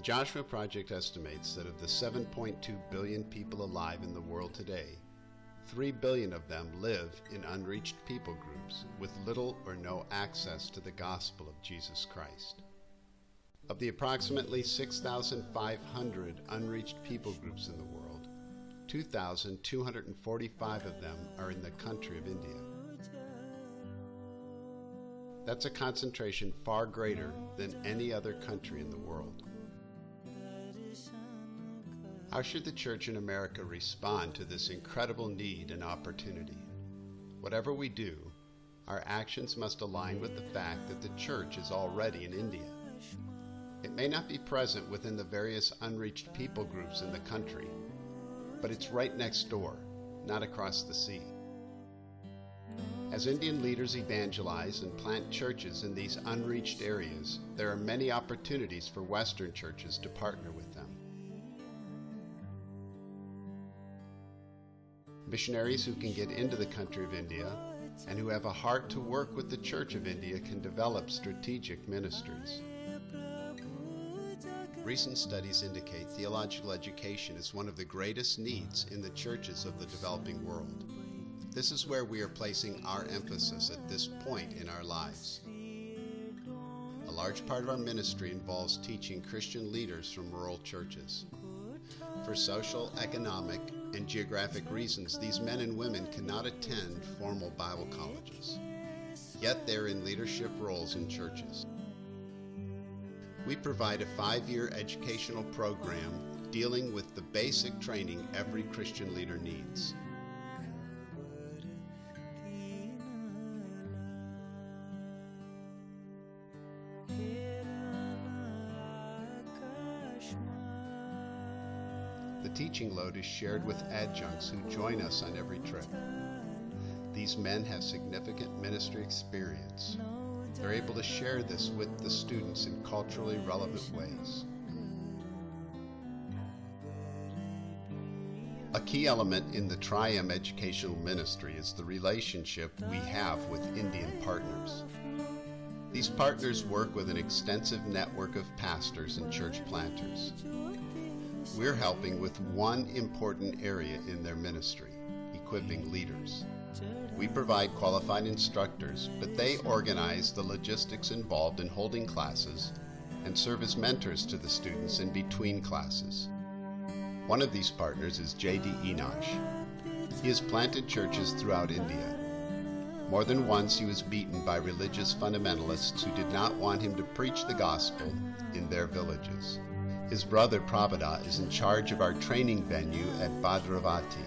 Joshua Project estimates that of the 7.2 billion people alive in the world today, 3 billion of them live in unreached people groups with little or no access to the gospel of Jesus Christ. Of the approximately 6,500 unreached people groups in the world, 2,245 of them are in the country of India. That's a concentration far greater than any other country in the world. How should the church in America respond to this incredible need and opportunity? Whatever we do, our actions must align with the fact that the church is already in India. It may not be present within the various unreached people groups in the country, but it's right next door, not across the sea. As Indian leaders evangelize and plant churches in these unreached areas, there are many opportunities for Western churches to partner with them. Missionaries who can get into the country of India and who have a heart to work with the Church of India can develop strategic ministries. Recent studies indicate theological education is one of the greatest needs in the churches of the developing world. This is where we are placing our emphasis at this point in our lives. A large part of our ministry involves teaching Christian leaders from rural churches. For social, economic, and geographic reasons, these men and women cannot attend formal Bible colleges. Yet they're in leadership roles in churches. We provide a 5-year educational program dealing with the basic training every Christian leader needs. The teaching load is shared with adjuncts who join us on every trip. These men have significant ministry experience. They're able to share this with the students in culturally relevant ways. A key element in the Tri-M educational ministry is the relationship we have with Indian partners. These partners work with an extensive network of pastors and church planters. We're helping with one important area in their ministry, equipping leaders. We provide qualified instructors, but they organize the logistics involved in holding classes and serve as mentors to the students in between classes. One of these partners is J.D. Enosh. He has planted churches throughout India. More than once he was beaten by religious fundamentalists who did not want him to preach the gospel in their villages. His brother Prabhupada is in charge of our training venue at Bhadravati.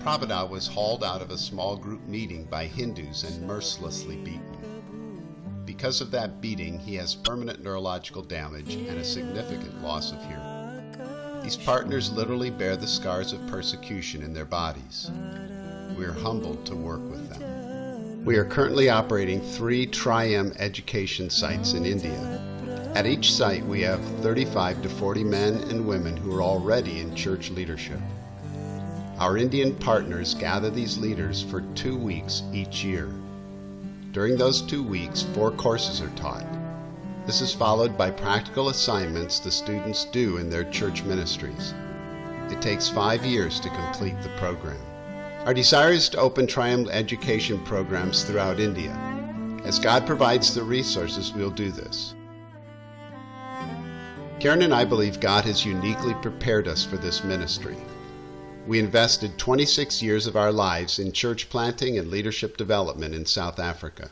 Prabhupada was hauled out of a small group meeting by Hindus and mercilessly beaten. Because of that beating, he has permanent neurological damage and a significant loss of hearing. These partners literally bear the scars of persecution in their bodies. We are humbled to work with them. We are currently operating 3 Tri-M education sites in India. At each site, we have 35 to 40 men and women who are already in church leadership. Our Indian partners gather these leaders for 2 weeks each year. During those 2 weeks, 4 courses are taught. This is followed by practical assignments the students do in their church ministries. It takes 5 years to complete the program. Our desire is to open Tri-M education programs throughout India. As God provides the resources, we'll do this. Karen and I believe God has uniquely prepared us for this ministry. We invested 26 years of our lives in church planting and leadership development in South Africa.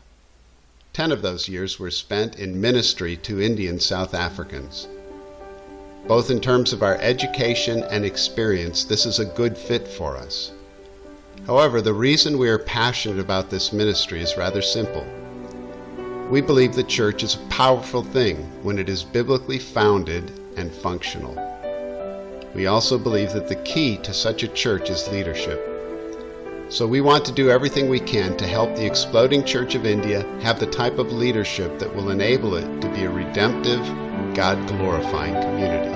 10 of those years were spent in ministry to Indian South Africans. Both in terms of our education and experience, this is a good fit for us. However, the reason we are passionate about this ministry is rather simple. We believe the church is a powerful thing when it is biblically founded and functional. We also believe that the key to such a church is leadership. So we want to do everything we can to help the exploding Church of India have the type of leadership that will enable it to be a redemptive, God-glorifying community.